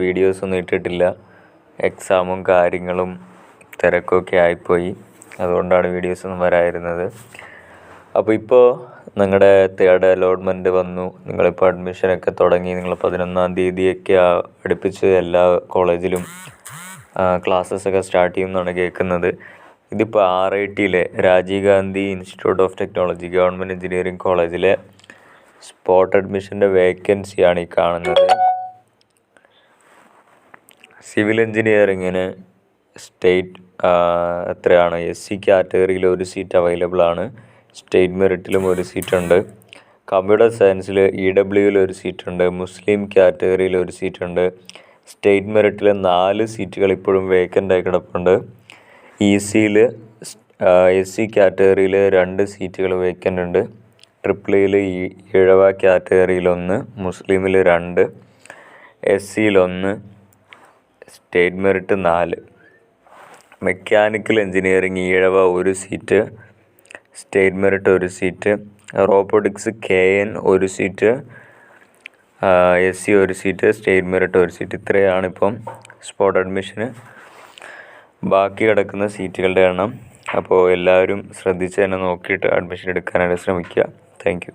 വീഡിയോസൊന്നും ഇട്ടിട്ടില്ല. എക്സാമും കാര്യങ്ങളും തിരക്കൊക്കെ ആയിപ്പോയി. അതുകൊണ്ടാണ് വീഡിയോസൊന്നും വരാതിരുന്നത്. അപ്പോൾ ഇപ്പോൾ നിങ്ങളുടെ തേർഡ് അലോട്ട്മെൻറ്റ് വന്നു. നിങ്ങളിപ്പോൾ അഡ്മിഷനൊക്കെ തുടങ്ങി. നിങ്ങൾ 11-ാം തീയതിയൊക്കെ അടുപ്പിച്ച് എല്ലാ കോളേജിലും ക്ലാസ്സസൊക്കെ സ്റ്റാർട്ട് ചെയ്യുമെന്നാണ് കേൾക്കുന്നത്. ഇതിപ്പോൾ RITയിലെ Rajiv Gandhi institute of technology government engineering കോളേജിലെ സ്പോട്ട് അഡ്മിഷൻ്റെ വേക്കൻസിയാണ് ഈ കാണുന്നത്. സിവിൽ എഞ്ചിനീയറിങ്ങിന് സ്റ്റേറ്റ് എത്രയാണ്? SC കാറ്റഗറിയിൽ ഒരു സീറ്റ് അവൈലബിൾ ആണ്. സ്റ്റേറ്റ് മെറിറ്റിലും ഒരു സീറ്റുണ്ട്. കമ്പ്യൂട്ടർ സയൻസിൽ EWയിൽ ഒരു സീറ്റുണ്ട്. മുസ്ലിം കാറ്റഗറിയിൽ ഒരു സീറ്റുണ്ട്. സ്റ്റേറ്റ് മെറിറ്റിൽ 4 സീറ്റുകൾ ഇപ്പോഴും വേക്കൻ്റായി കിടപ്പുണ്ട്. ECയിൽ SC കാറ്റഗറിയിൽ 2 സീറ്റുകൾ വേക്കൻ്റ് ഉണ്ട്. ട്രിപ്പിളിയിൽ ഈഴവ കാറ്റഗറിയിൽ 1, മുസ്ലിമിൽ 2, SCയിൽ 1, state merit 4. Mechanical engineering Ezhava 1 seat, state merit 1 seat. Robotics KN 1 seat, SC 1 seat, state merit 1 seat. ഇത്രയാണ് ഇപ്പം സ്പോട്ട് അഡ്മിഷന് ബാക്കി കിടക്കുന്ന സീറ്റുകളുടെ എണ്ണം. അപ്പോൾ എല്ലാവരും ശ്രദ്ധിച്ച് തന്നെ നോക്കിയിട്ട് അഡ്മിഷൻ എടുക്കാനായിട്ട് ശ്രമിക്കുക. Thank you.